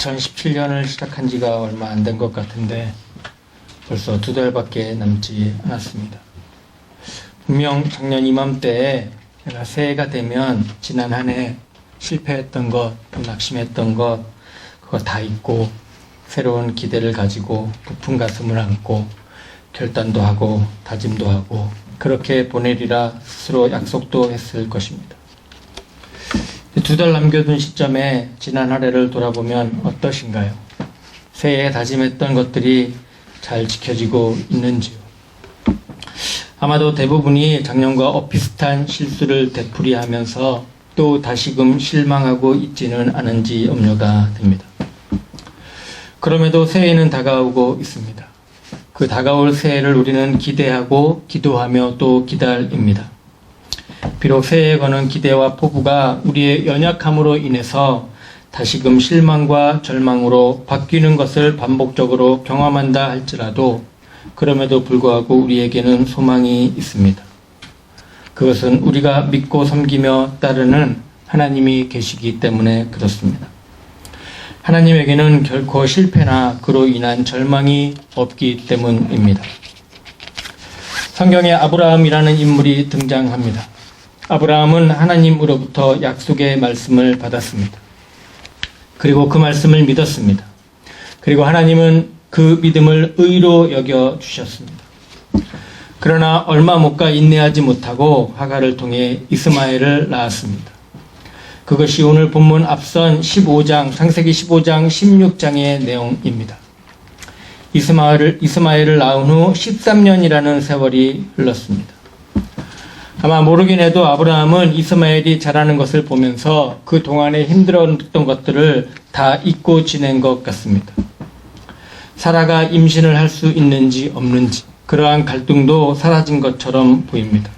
2017년을 시작한 지가 얼마 안 된 것 같은데 벌써 2달밖에 남지 않았습니다. 분명 작년 이맘때에 제가 새해가 되면 지난 한 해 실패했던 것, 또 낙심했던 것, 그거 다 잊고 새로운 기대를 가지고 부푼 가슴을 안고 결단도 하고 다짐도 하고 그렇게 보내리라 스스로 약속도 했을 것입니다. 2달 남겨둔 시점에 지난 한 해를 돌아보면 어떠신가요? 새해에 다짐했던 것들이 잘 지켜지고 있는지요? 아마도 대부분이 작년과 엇비슷한 실수를 되풀이하면서 또 다시금 실망하고 있지는 않은지 염려가 됩니다. 그럼에도 새해는 다가오고 있습니다. 그 다가올 새해를 우리는 기대하고 기도하며 또 기다립니다. 비록 새해에 거는 기대와 포부가 우리의 연약함으로 인해서 다시금 실망과 절망으로 바뀌는 것을 반복적으로 경험한다 할지라도 그럼에도 불구하고 우리에게는 소망이 있습니다. 그것은 우리가 믿고 섬기며 따르는 하나님이 계시기 때문에 그렇습니다. 하나님에게는 결코 실패나 그로 인한 절망이 없기 때문입니다. 성경에 아브라함이라는 인물이 등장합니다. 아브라함은 하나님으로부터 약속의 말씀을 받았습니다. 그리고 그 말씀을 믿었습니다. 그리고 하나님은 그 믿음을 의로 여겨 주셨습니다. 그러나 얼마 못 가 인내하지 못하고 하갈을 통해 이스마엘을 낳았습니다. 그것이 오늘 본문 앞선 15장, 창세기 15장, 16장의 내용입니다. 이스마엘을 낳은 후 13년이라는 세월이 흘렀습니다. 아마 모르긴 해도 아브라함은 이스마엘이 자라는 것을 보면서 그 동안에 힘들었던 것들을 다 잊고 지낸 것 같습니다. 사라가 임신을 할 수 있는지 없는지 그러한 갈등도 사라진 것처럼 보입니다.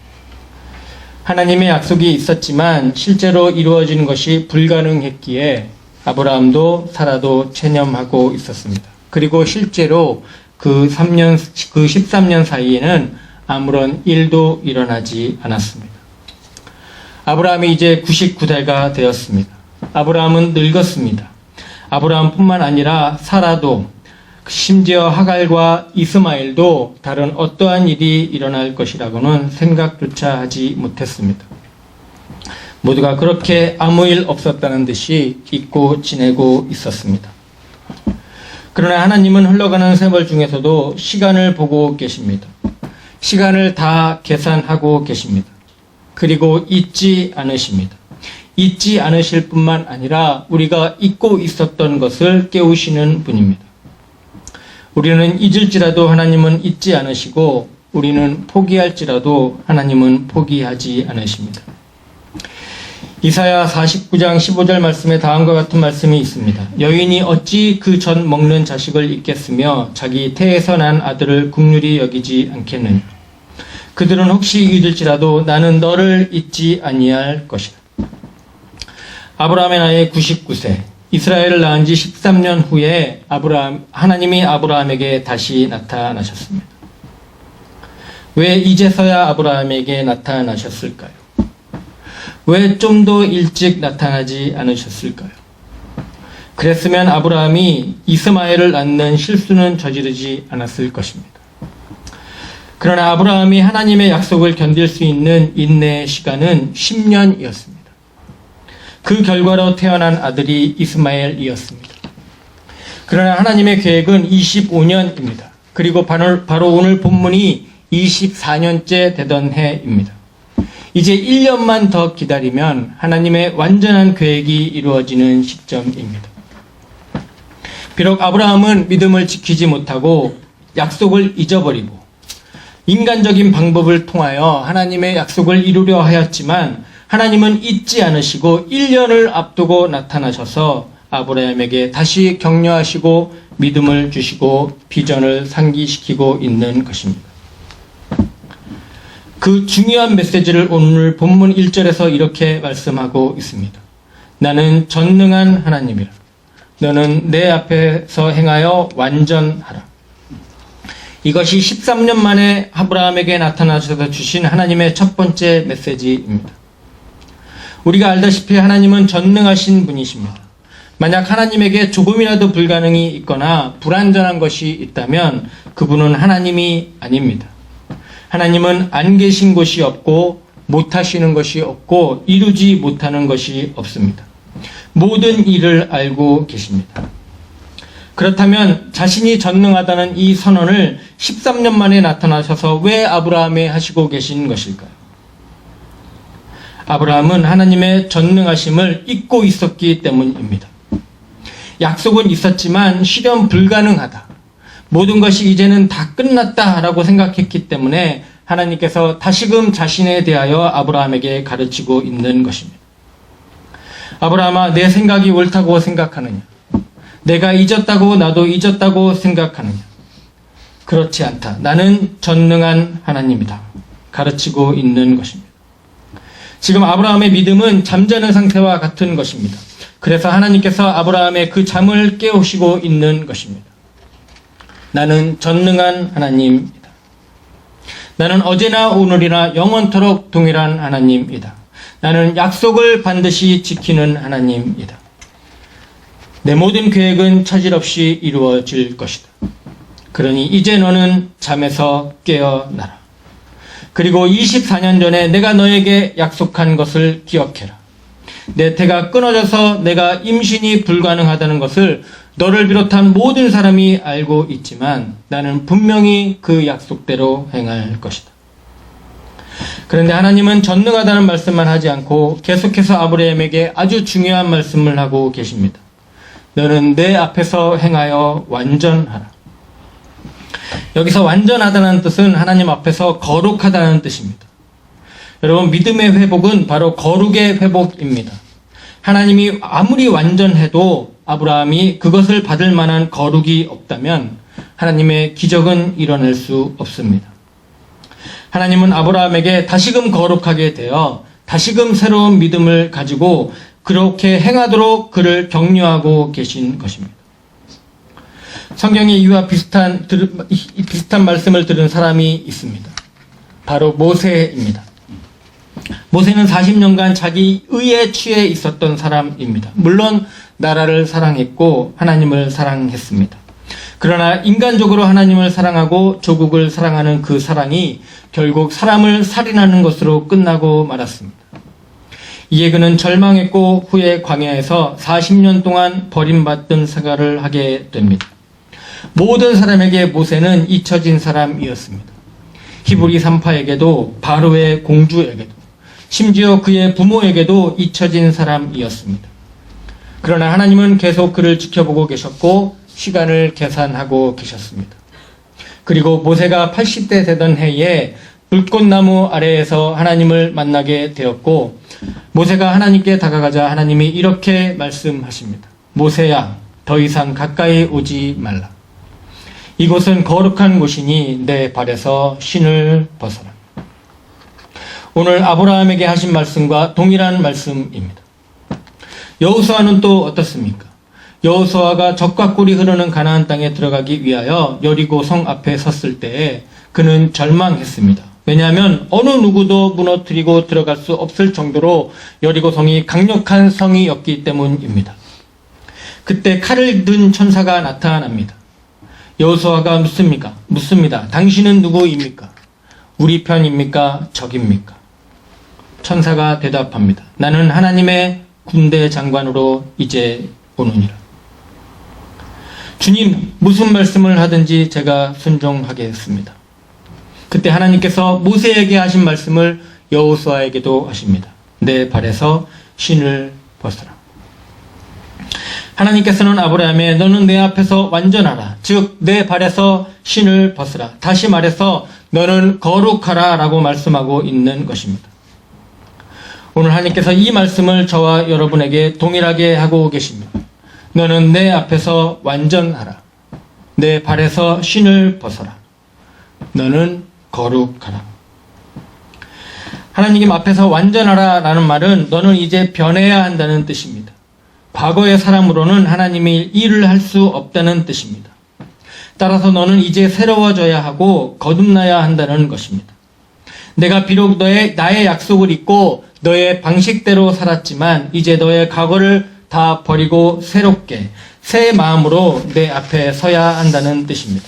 하나님의 약속이 있었지만 실제로 이루어지는 것이 불가능했기에 아브라함도 사라도 체념하고 있었습니다. 그리고 실제로 그 13년 사이에는 아무런 일도 일어나지 않았습니다. 아브라함이 이제 99대가 되었습니다. 아브라함은 늙었습니다. 아브라함뿐만 아니라 사라도 심지어 하갈과 이스마엘도 다른 어떠한 일이 일어날 것이라고는 생각조차 하지 못했습니다. 모두가 그렇게 아무 일 없었다는 듯이 잊고 지내고 있었습니다. 그러나 하나님은 흘러가는 세월 중에서도 시간을 보고 계십니다. 시간을 다 계산하고 계십니다. 그리고 잊지 않으십니다. 잊지 않으실 뿐만 아니라 우리가 잊고 있었던 것을 깨우시는 분입니다. 우리는 잊을지라도 하나님은 잊지 않으시고 우리는 포기할지라도 하나님은 포기하지 않으십니다. 이사야 49장 15절 말씀에 다음과 같은 말씀이 있습니다. 여인이 어찌 그 젖 먹는 자식을 잊겠으며 자기 태에서 난 아들을 긍휼히 여기지 않겠느냐. 그들은 혹시 잊을지라도 나는 너를 잊지 아니할 것이다. 아브라함의 나이 99세, 이스라엘을 낳은 지 13년 후에 하나님이 아브라함에게 다시 나타나셨습니다. 왜 이제서야 아브라함에게 나타나셨을까요? 왜 좀 더 일찍 나타나지 않으셨을까요? 그랬으면 아브라함이 이스마엘을 낳는 실수는 저지르지 않았을 것입니다. 그러나 아브라함이 하나님의 약속을 견딜 수 있는 인내의 시간은 10년이었습니다. 그 결과로 태어난 아들이 이스마엘이었습니다. 그러나 하나님의 계획은 25년입니다. 그리고 바로 오늘 본문이 24년째 되던 해입니다. 이제 1년만 더 기다리면 하나님의 완전한 계획이 이루어지는 시점입니다. 비록 아브라함은 믿음을 지키지 못하고 약속을 잊어버리고 인간적인 방법을 통하여 하나님의 약속을 이루려 하였지만 하나님은 잊지 않으시고 1년을 앞두고 나타나셔서 아브라함에게 다시 격려하시고 믿음을 주시고 비전을 상기시키고 있는 것입니다. 그 중요한 메시지를 오늘 본문 1절에서 이렇게 말씀하고 있습니다. 나는 전능한 하나님이라. 너는 내 앞에서 행하여 완전하라. 이것이 13년 만에 아브라함에게 나타나셔서 주신 하나님의 첫 번째 메시지입니다. 우리가 알다시피 하나님은 전능하신 분이십니다. 만약 하나님에게 조금이라도 불가능이 있거나 불완전한 것이 있다면 그분은 하나님이 아닙니다. 하나님은 안 계신 곳이 없고 못하시는 것이 없고 이루지 못하는 것이 없습니다. 모든 일을 알고 계십니다. 그렇다면 자신이 전능하다는 이 선언을 13년 만에 나타나셔서 왜 아브라함에 하시고 계신 것일까요? 아브라함은 하나님의 전능하심을 잊고 있었기 때문입니다. 약속은 있었지만 실현 불가능하다. 모든 것이 이제는 다 끝났다라고 생각했기 때문에 하나님께서 다시금 자신에 대하여 아브라함에게 가르치고 있는 것입니다. 아브라함아, 내 생각이 옳다고 생각하느냐? 내가 잊었다고 나도 잊었다고 생각하느냐? 그렇지 않다. 나는 전능한 하나님이다. 가르치고 있는 것입니다. 지금 아브라함의 믿음은 잠자는 상태와 같은 것입니다. 그래서 하나님께서 아브라함의 그 잠을 깨우시고 있는 것입니다. 나는 전능한 하나님이다. 나는 어제나 오늘이나 영원토록 동일한 하나님이다. 나는 약속을 반드시 지키는 하나님이다. 내 모든 계획은 차질없이 이루어질 것이다. 그러니 이제 너는 잠에서 깨어나라. 그리고 24년 전에 내가 너에게 약속한 것을 기억해라. 내 태가 끊어져서 내가 임신이 불가능하다는 것을 너를 비롯한 모든 사람이 알고 있지만 나는 분명히 그 약속대로 행할 것이다. 그런데 하나님은 전능하다는 말씀만 하지 않고 계속해서 아브라함에게 아주 중요한 말씀을 하고 계십니다. 너는 내 앞에서 행하여 완전하라. 여기서 완전하다는 뜻은 하나님 앞에서 거룩하다는 뜻입니다. 여러분, 믿음의 회복은 바로 거룩의 회복입니다. 하나님이 아무리 완전해도 아브라함이 그것을 받을 만한 거룩이 없다면 하나님의 기적은 일어날 수 없습니다. 하나님은 아브라함에게 다시금 거룩하게 되어 다시금 새로운 믿음을 가지고 그렇게 행하도록 그를 격려하고 계신 것입니다. 성경에 이와 비슷한 말씀을 들은 사람이 있습니다. 바로 모세입니다. 모세는 40년간 자기 의에 취해 있었던 사람입니다. 물론 나라를 사랑했고 하나님을 사랑했습니다. 그러나 인간적으로 하나님을 사랑하고 조국을 사랑하는 그 사랑이 결국 사람을 살인하는 것으로 끝나고 말았습니다. 이에 그는 절망했고 후에 광야에서 40년 동안 버림받던 생활을 하게 됩니다. 모든 사람에게 모세는 잊혀진 사람이었습니다. 히브리 산파에게도 바로의 공주에게도 심지어 그의 부모에게도 잊혀진 사람이었습니다. 그러나 하나님은 계속 그를 지켜보고 계셨고 시간을 계산하고 계셨습니다. 그리고 모세가 80대 되던 해에 불꽃나무 아래에서 하나님을 만나게 되었고 모세가 하나님께 다가가자 하나님이 이렇게 말씀하십니다. 모세야, 더 이상 가까이 오지 말라. 이곳은 거룩한 곳이니 내 발에서 신을 벗어라. 오늘 아브라함에게 하신 말씀과 동일한 말씀입니다. 여호수아는 또 어떻습니까? 여호수아가 적과 꿀이 흐르는 가나안 땅에 들어가기 위하여 여리고 성 앞에 섰을 때에 그는 절망했습니다. 왜냐하면 어느 누구도 무너뜨리고 들어갈 수 없을 정도로 여리고 성이 강력한 성이었기 때문입니다. 그때 칼을 든 천사가 나타납니다. 여호수아가 묻습니다. 당신은 누구입니까? 우리 편입니까? 적입니까? 천사가 대답합니다. 나는 하나님의 군대 장관으로 이제 오느니라. 주님, 무슨 말씀을 하든지 제가 순종하겠습니다. 그때 하나님께서 모세에게 하신 말씀을 여호수아에게도 하십니다. 내 발에서 신을 벗어라. 하나님께서는 아브라함에 너는 내 앞에서 완전하라. 즉 내 발에서 신을 벗으라. 다시 말해서 너는 거룩하라 라고 말씀하고 있는 것입니다. 오늘 하나님께서 이 말씀을 저와 여러분에게 동일하게 하고 계십니다. 너는 내 앞에서 완전하라. 내 발에서 신을 벗어라. 너는 거룩하라. 하나님 앞에서 완전하라 라는 말은 너는 이제 변해야 한다는 뜻입니다. 과거의 사람으로는 하나님이 일을 할 수 없다는 뜻입니다. 따라서 너는 이제 새로워져야 하고 거듭나야 한다는 것입니다. 내가 비록 나의 약속을 잊고 너의 방식대로 살았지만 이제 너의 과거를 다 버리고 새롭게 새 마음으로 내 앞에 서야 한다는 뜻입니다.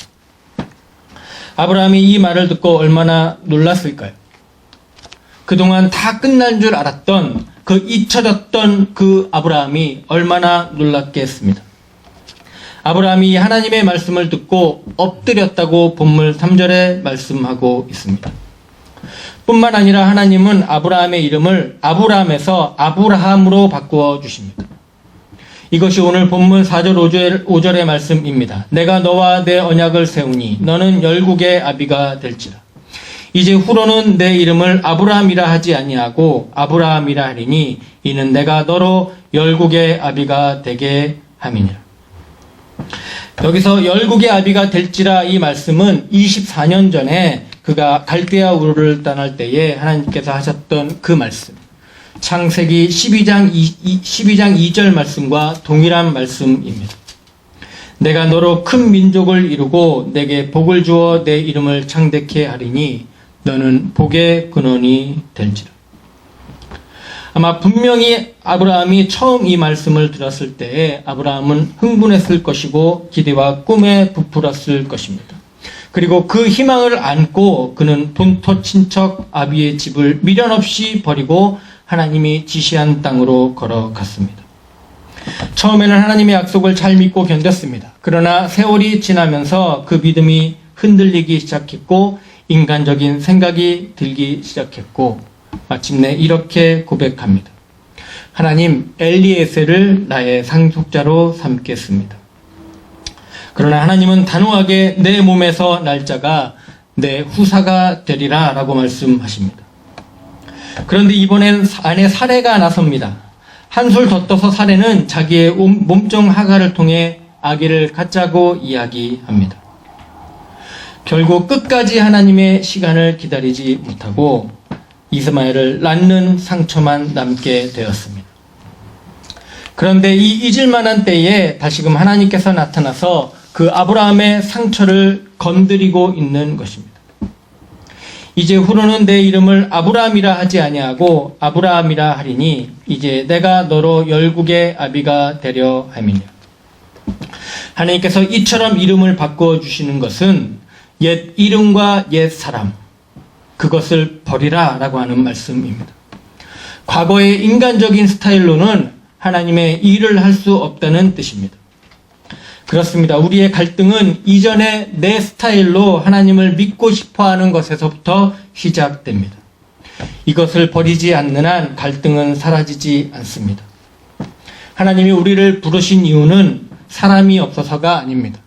아브라함이 이 말을 듣고 얼마나 놀랐을까요? 그동안 다 끝난 줄 알았던 그 잊혀졌던 그 아브라함이 얼마나 놀랐겠습니다. 아브라함이 하나님의 말씀을 듣고 엎드렸다고 본문 3절에 말씀하고 있습니다. 뿐만 아니라 하나님은 아브라함의 이름을 아브람에서 아브라함으로 바꾸어 주십니다. 이것이 오늘 본문 4절 5절의 말씀입니다. 내가 너와 내 언약을 세우니 너는 열국의 아비가 될지라. 이제 후로는 내 이름을 아브라함이라 하지 아니하고 아브라함이라 하리니 이는 내가 너로 열국의 아비가 되게 함이니라. 여기서 열국의 아비가 될지라 이 말씀은 24년 전에 그가 갈대아 우르를 떠날 때에 하나님께서 하셨던 그 말씀, 창세기 12장 2절 말씀과 동일한 말씀입니다. 내가 너로 큰 민족을 이루고 내게 복을 주어 내 이름을 창대케 하리니 너는 복의 근원이 될지라. 아마 분명히 아브라함이 처음 이 말씀을 들었을 때에 아브라함은 흥분했을 것이고 기대와 꿈에 부풀었을 것입니다. 그리고 그 희망을 안고 그는 본토 친척 아비의 집을 미련 없이 버리고 하나님이 지시한 땅으로 걸어갔습니다. 처음에는 하나님의 약속을 잘 믿고 견뎠습니다. 그러나 세월이 지나면서 그 믿음이 흔들리기 시작했고 인간적인 생각이 들기 시작했고 마침내 이렇게 고백합니다. 하나님, 엘리에셀을 나의 상속자로 삼겠습니다. 그러나 하나님은 단호하게 내 몸에서 날 자가 내 후사가 되리라 라고 말씀하십니다. 그런데 이번엔 아내 사레가 나섭니다. 한술 더 떠서 사레는 자기의 몸종 하가를 통해 아기를 갖자고 이야기합니다. 결국 끝까지 하나님의 시간을 기다리지 못하고 이스마엘을 낳는 상처만 남게 되었습니다. 그런데 이 잊을 만한 때에 다시금 하나님께서 나타나서 그 아브라함의 상처를 건드리고 있는 것입니다. 이제 후로는 내 이름을 아브라함이라 하지 아니하고 아브라함이라 하리니 이제 내가 너로 열국의 아비가 되려 함이냐. 하나님께서 이처럼 이름을 바꿔 주시는 것은 옛 이름과 옛 사람, 그것을 버리라 라고 하는 말씀입니다. 과거의 인간적인 스타일로는 하나님의 일을 할 수 없다는 뜻입니다. 그렇습니다. 우리의 갈등은 이전의 내 스타일로 하나님을 믿고 싶어하는 것에서부터 시작됩니다. 이것을 버리지 않는 한 갈등은 사라지지 않습니다. 하나님이 우리를 부르신 이유는 사람이 없어서가 아닙니다.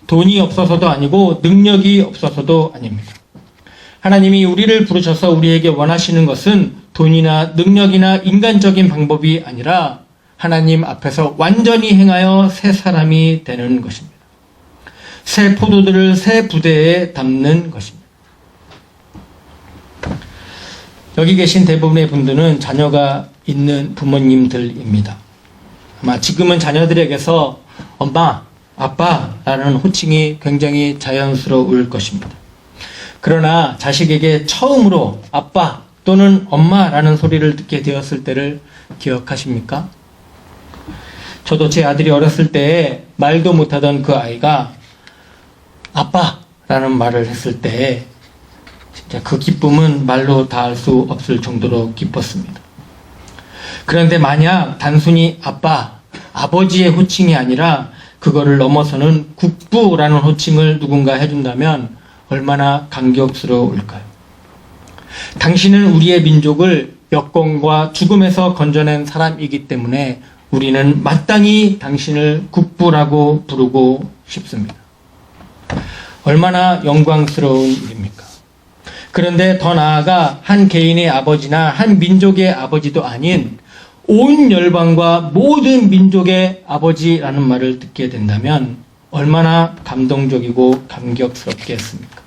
돈이 없어서도 아니고 능력이 없어서도 아닙니다. 하나님이 우리를 부르셔서 우리에게 원하시는 것은 돈이나 능력이나 인간적인 방법이 아니라 하나님 앞에서 완전히 행하여 새 사람이 되는 것입니다. 새 포도들을 새 부대에 담는 것입니다. 여기 계신 대부분의 분들은 자녀가 있는 부모님들입니다. 아마 지금은 자녀들에게서 엄마, 아빠라는 호칭이 굉장히 자연스러울 것입니다. 그러나 자식에게 처음으로 아빠 또는 엄마라는 소리를 듣게 되었을 때를 기억하십니까? 저도 제 아들이 어렸을 때에 말도 못하던 그 아이가 아빠라는 말을 했을 때 진짜 그 기쁨은 말로 다할 수 없을 정도로 기뻤습니다. 그런데 만약 단순히 아빠, 아버지의 호칭이 아니라 그거를 넘어서는 국부라는 호칭을 누군가 해준다면 얼마나 감격스러울까요? 당신은 우리의 민족을 역경과 죽음에서 건져낸 사람이기 때문에 우리는 마땅히 당신을 국부라고 부르고 싶습니다. 얼마나 영광스러운 일입니까? 그런데 더 나아가 한 개인의 아버지나 한 민족의 아버지도 아닌 온 열방과 모든 민족의 아버지라는 말을 듣게 된다면 얼마나 감동적이고 감격스럽겠습니까?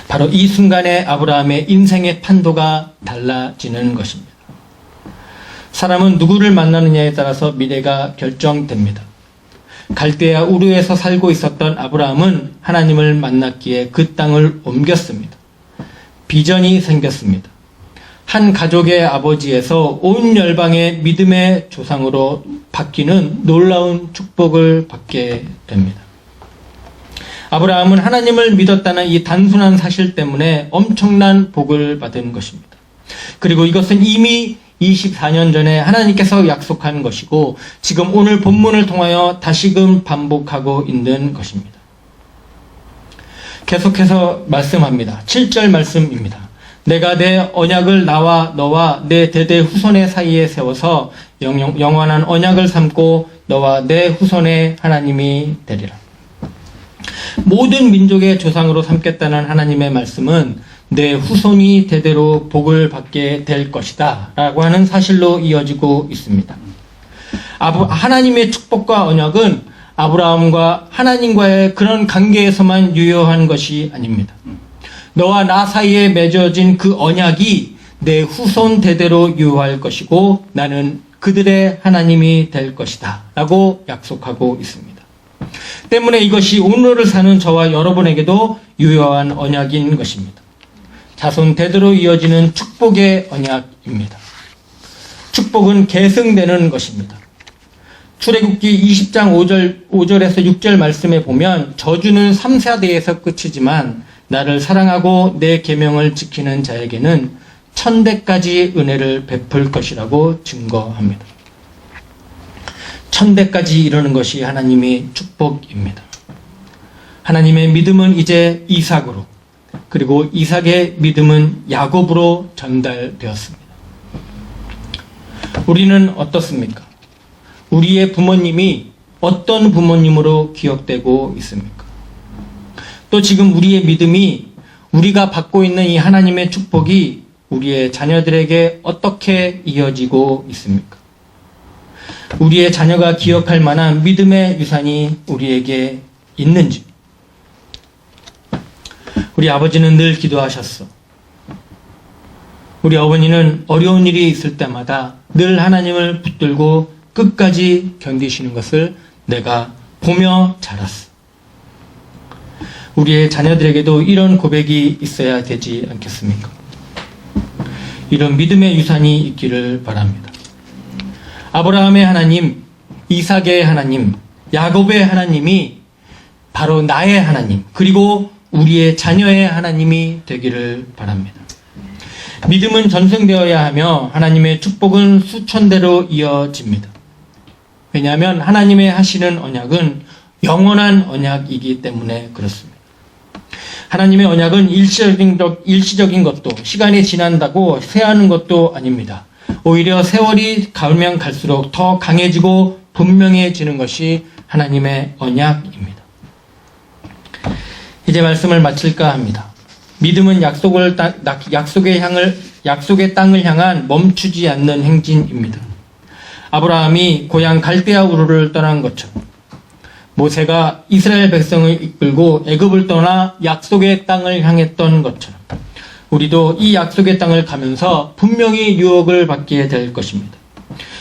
바로 이 순간에 아브라함의 인생의 판도가 달라지는 것입니다. 사람은 누구를 만나느냐에 따라서 미래가 결정됩니다. 갈대아 우르에서 살고 있었던 아브라함은 하나님을 만났기에 그 땅을 옮겼습니다. 비전이 생겼습니다. 한 가족의 아버지에서 온 열방의 믿음의 조상으로 바뀌는 놀라운 축복을 받게 됩니다. 아브라함은 하나님을 믿었다는 이 단순한 사실 때문에 엄청난 복을 받은 것입니다. 그리고 이것은 이미 24년 전에 하나님께서 약속한 것이고 지금 오늘 본문을 통하여 다시금 반복하고 있는 것입니다. 계속해서 말씀합니다. 7절 말씀입니다. 내가 내 언약을 나와 너와 내 대대 후손의 사이에 세워서 영원한 언약을 삼고 너와 내 후손의 하나님이 되리라. 모든 민족의 조상으로 삼겠다는 하나님의 말씀은 내 후손이 대대로 복을 받게 될 것이다 라고 하는 사실로 이어지고 있습니다. 하나님의 축복과 언약은 아브라함과 하나님과의 그런 관계에서만 유효한 것이 아닙니다. 너와 나 사이에 맺어진 그 언약이 내 후손 대대로 유효할 것이고 나는 그들의 하나님이 될 것이다 라고 약속하고 있습니다. 때문에 이것이 오늘을 사는 저와 여러분에게도 유효한 언약인 것입니다. 자손 대대로 이어지는 축복의 언약입니다. 축복은 계승되는 것입니다. 출애굽기 20장 5절에서 6절 말씀에 보면 저주는 3세대에서 끝이지만 나를 사랑하고 내 계명을 지키는 자에게는 1000대까지 은혜를 베풀 것이라고 증거합니다. 1000대까지 이르는 것이 하나님의 축복입니다. 하나님의 믿음은 이제 이삭으로, 그리고 이삭의 믿음은 야곱으로 전달되었습니다. 우리는 어떻습니까? 우리의 부모님이 어떤 부모님으로 기억되고 있습니까? 또 지금 우리의 믿음이, 우리가 받고 있는 이 하나님의 축복이 우리의 자녀들에게 어떻게 이어지고 있습니까? 우리의 자녀가 기억할 만한 믿음의 유산이 우리에게 있는지. 우리 아버지는 늘 기도하셨어. 우리 어머니는 어려운 일이 있을 때마다 늘 하나님을 붙들고 끝까지 견디시는 것을 내가 보며 자랐어. 우리의 자녀들에게도 이런 고백이 있어야 되지 않겠습니까? 이런 믿음의 유산이 있기를 바랍니다. 아브라함의 하나님, 이삭의 하나님, 야곱의 하나님이 바로 나의 하나님, 그리고 우리의 자녀의 하나님이 되기를 바랍니다. 믿음은 전승되어야 하며 하나님의 축복은 수천대로 이어집니다. 왜냐하면 하나님의 하시는 언약은 영원한 언약이기 때문에 그렇습니다. 하나님의 언약은 일시적인 것도, 시간이 지난다고 쇠하는 것도 아닙니다. 오히려 세월이 가면 갈수록 더 강해지고 분명해지는 것이 하나님의 언약입니다. 이제 말씀을 마칠까 합니다. 믿음은 약속의 땅을 향한 멈추지 않는 행진입니다. 아브라함이 고향 갈대아 우르를 떠난 것처럼, 모세가 이스라엘 백성을 이끌고 애굽을 떠나 약속의 땅을 향했던 것처럼, 우리도 이 약속의 땅을 가면서 분명히 유혹을 받게 될 것입니다.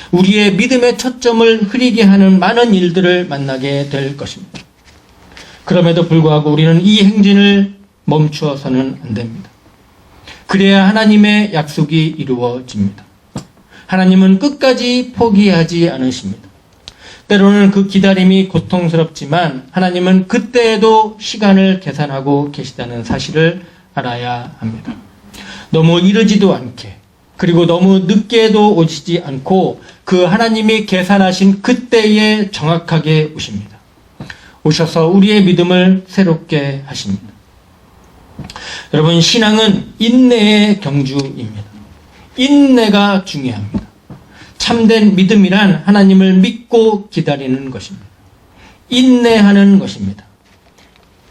우리의 믿음의 초점을 흐리게 하는 많은 일들을 만나게 될 것입니다. 그럼에도 불구하고 우리는 이 행진을 멈추어서는 안 됩니다. 그래야 하나님의 약속이 이루어집니다. 하나님은 끝까지 포기하지 않으십니다. 때로는 그 기다림이 고통스럽지만 하나님은 그때에도 시간을 계산하고 계시다는 사실을 알아야 합니다. 너무 이르지도 않게, 그리고 너무 늦게도 오시지 않고 그 하나님이 계산하신 그때에 정확하게 오십니다. 오셔서 우리의 믿음을 새롭게 하십니다. 여러분, 신앙은 인내의 경주입니다. 인내가 중요합니다. 참된 믿음이란 하나님을 믿고 기다리는 것입니다. 인내하는 것입니다.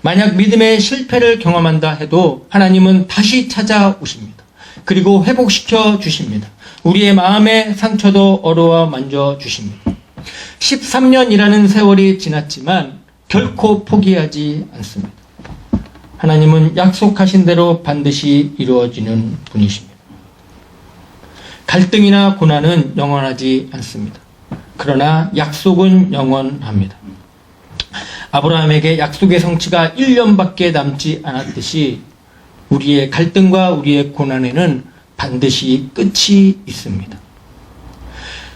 만약 믿음의 실패를 경험한다 해도 하나님은 다시 찾아오십니다. 그리고 회복시켜 주십니다. 우리의 마음의 상처도 어루와 만져 주십니다. 13년이라는 세월이 지났지만 결코 포기하지 않습니다. 하나님은 약속하신 대로 반드시 이루어지는 분이십니다. 갈등이나 고난은 영원하지 않습니다. 그러나 약속은 영원합니다. 아브라함에게 약속의 성취가 1년밖에 남지 않았듯이 우리의 갈등과 우리의 고난에는 반드시 끝이 있습니다.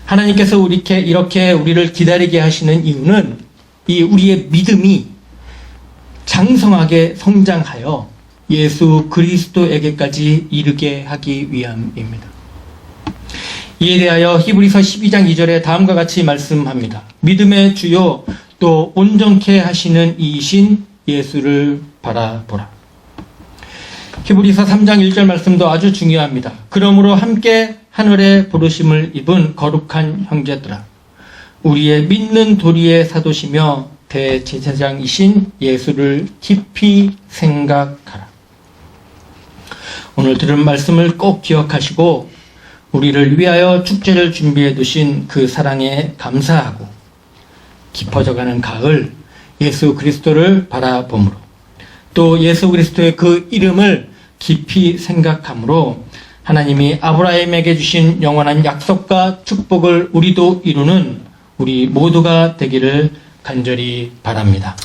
하나님께서 이렇게 우리를 기다리게 하시는 이유는 이 우리의 믿음이 장성하게 성장하여 예수 그리스도에게까지 이르게 하기 위함입니다. 이에 대하여 히브리서 12장 2절에 다음과 같이 말씀합니다. 믿음의 주요 또 온전케 하시는 이이신 예수를 바라보라. 히브리서 3장 1절 말씀도 아주 중요합니다. 그러므로 함께 하늘의 부르심을 입은 거룩한 형제들아, 우리의 믿는 도리의 사도시며 대제사장이신 예수를 깊이 생각하라. 오늘 들은 말씀을 꼭 기억하시고 우리를 위하여 축제를 준비해 두신 그 사랑에 감사하고 깊어져가는 가을 예수 그리스도를 바라봄으로 또 예수 그리스도의 그 이름을 깊이 생각함으로 하나님이 아브라함에게 주신 영원한 약속과 축복을 우리도 이루는 우리 모두가 되기를 간절히 바랍니다.